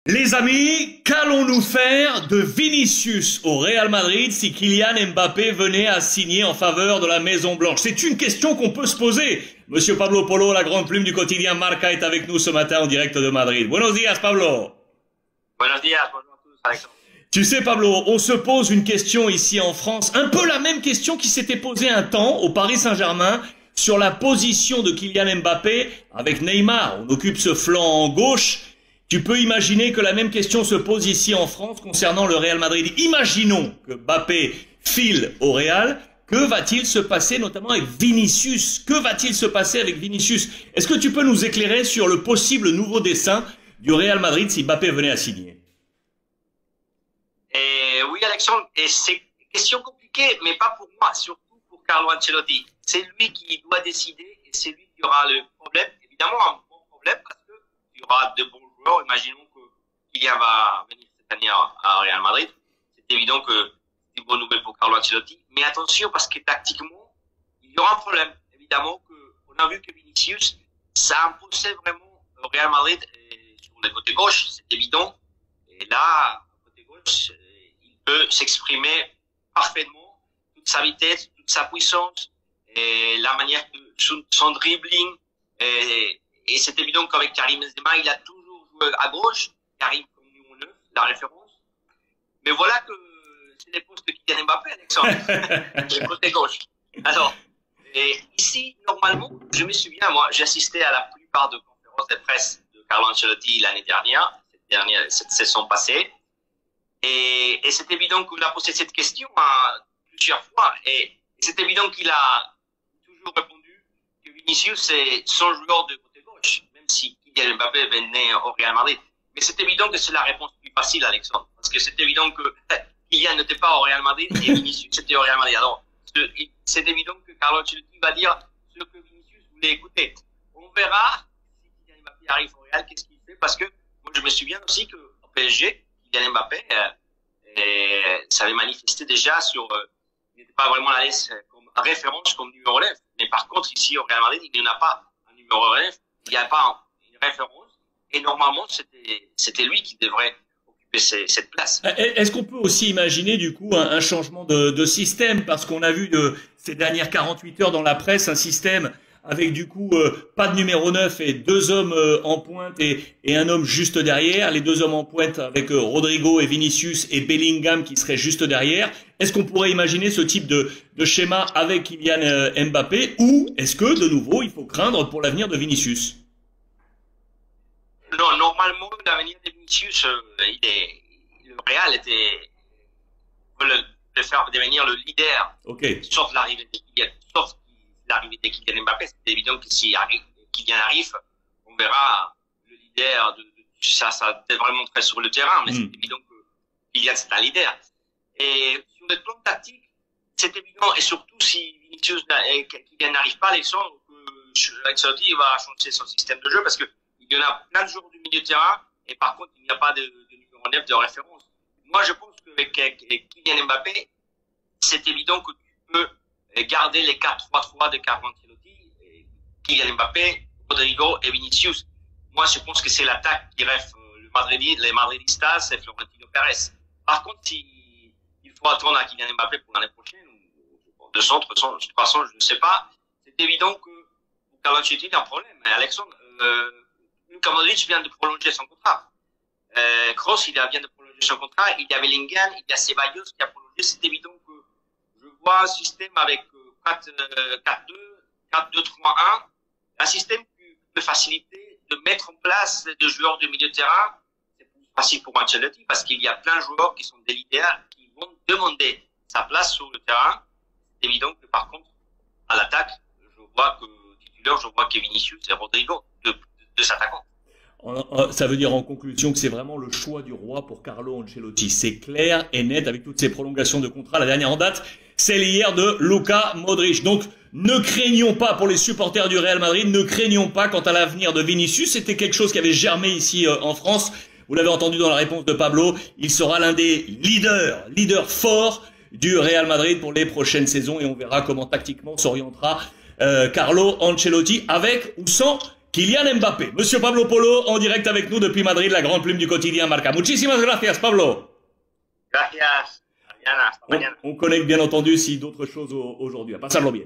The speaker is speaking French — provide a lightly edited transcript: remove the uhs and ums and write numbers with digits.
Les amis, qu'allons-nous faire de Vinicius au Real Madrid si Kylian Mbappé venait à signer en faveur de la Maison Blanche? C'est une question qu'on peut se poser. Monsieur Pablo Polo, la grande plume du quotidien Marca, est avec nous ce matin en direct de Madrid. Buenos días, Pablo. Buenos días, bonjour à tous, Alexandre. Tu sais, Pablo, on se pose une question ici en France, un peu la même question qui s'était posée un temps au Paris Saint-Germain sur la position de Kylian Mbappé avec Neymar. On occupe ce flanc gauche. Tu peux imaginer que la même question se pose ici en France concernant le Real Madrid. Imaginons que Mbappé file au Real. Que va-t-il se passer notamment avec Vinicius? Que va-t-il se passer avec Vinicius? Est-ce que tu peux nous éclairer sur le possible nouveau dessein du Real Madrid si Mbappé venait à signer? Oui, Alexandre, et c'est une question compliquée, mais pas pour moi, surtout pour Carlo Ancelotti. C'est lui qui doit décider et c'est lui qui aura le problème. Évidemment, un bon problème parce qu'il y aura de bons joueurs. Imaginons que Kylian va venir cette année à Real Madrid. C'est évident que c'est une bonne nouvelle pour Carlo Ancelotti. Mais attention, parce que tactiquement, il y aura un problème. Évidemment on a vu que Vinicius, ça imposait vraiment au Real Madrid sur le côté gauche, c'est évident. Et là, côté gauche, il peut s'exprimer parfaitement, toute sa vitesse, toute sa puissance, et la manière de son dribbling. Et c'est évident qu'avec Karim Benzema, il a toujours joué à gauche. Karim comme numéro 9, la référence. Mais voilà que c'est les postes de Kylian Mbappé, Alexandre. Le côté gauche. Alors, et ici, normalement, je me souviens, moi, j'ai assisté à la plupart de conférences de presse de Carlo Ancelotti l'année dernière, cette saison passée. Et c'est évident qu'il a posé cette question plusieurs fois. Et c'est évident qu'il a toujours répondu que Vinicius, c'est son joueur de côté gauche, même si Kylian Mbappé venait au Real Madrid. Mais c'est évident que c'est la réponse plus facile, Alexandre. Parce que c'est évident que Kylian n'était pas au Real Madrid et Vinicius était au Real Madrid. Alors, c'est évident que Carlo Ancelotti va dire ce que Vinicius voulait écouter. On verra si Kylian Mbappé arrive au Real, qu'est-ce qu'il fait. Parce que moi, je me souviens aussi qu'au PSG, Kylian Mbappé s'avait manifesté déjà sur... il n'était pas vraiment à l'aise comme référence, comme numéro 9. Mais par contre, ici au Real Madrid, il n'y en a pas un numéro 9. Il n'y a pas une référence. Et normalement, c'était lui qui devrait occuper cette place. Est-ce qu'on peut aussi imaginer du coup un changement de système? Parce qu'on a vu ces dernières 48 heures dans la presse un système avec du coup pas de numéro 9 et deux hommes en pointe et un homme juste derrière. Les deux hommes en pointe avec Rodrigo et Vinicius et Bellingham qui seraient juste derrière. Est-ce qu'on pourrait imaginer ce type de schéma avec Kylian Mbappé ou est-ce que de nouveau il faut craindre pour l'avenir de Vinicius? Non, normalement, l'avenir de Vinicius, le Real veut le faire devenir le leader. Okay. Sauf l'arrivée de Kylian Mbappé. C'est évident que si Kylian arrive, on verra le leader ça devrait montrer sur le terrain, mais c'est évident que Kylian c'est un leader. Et sur le plan tactique, c'est évident, et surtout si Vinicius et Kylian n'arrivent pas, Alexandre, que Ancelotti va changer son système de jeu parce que il y en a plein de joueurs du milieu de terrain, et par contre, il n'y a pas de numéro 9 de référence. Moi, je pense qu'avec Kylian Mbappé, c'est évident que tu peux garder les 4-3-3 de Carlo Ancelotti, Kylian Mbappé, Rodrigo et Vinicius. Moi, je pense que c'est l'attaque qui reste les Madridistas et Florentino Pérez. Par contre, si il faut attendre à Kylian Mbappé pour l'année prochaine, ou de centre, de toute façon, je ne sais pas, c'est évident que pour Carlo Ancelotti, il y a un problème. Alexandre, Luka Modric vient de prolonger son contrat. Kroos, il vient de prolonger son contrat. Il y a Bellingham, il y a Ceballos qui a prolongé. C'est évident que je vois un système avec 4-2, 4-2-3-1. Un système qui peut faciliter de mettre en place des joueurs de milieu de terrain. C'est plus facile pour Ancelotti parce qu'il y a plein de joueurs qui sont des leaders qui vont demander sa place sur le terrain. C'est évident que par contre, à l'attaque, je vois que Vinicius et Rodrigo, deux attaquants. Ça veut dire en conclusion que c'est vraiment le choix du roi pour Carlo Ancelotti. C'est clair et net avec toutes ces prolongations de contrat. La dernière en date, celle hier de Luka Modric. Donc, ne craignons pas pour les supporters du Real Madrid, ne craignons pas quant à l'avenir de Vinicius. C'était quelque chose qui avait germé ici en France. Vous l'avez entendu dans la réponse de Pablo. Il sera l'un des leaders forts du Real Madrid pour les prochaines saisons et on verra comment tactiquement s'orientera Carlo Ancelotti avec ou sans Kylian Mbappé. Monsieur Pablo Polo, en direct avec nous depuis Madrid, la grande plume du quotidien Marca. Muchísimas gracias, Pablo. Gracias, Adriana, hasta mañana. On connecte bien entendu si d'autres choses aujourd'hui. A pasarlo bien.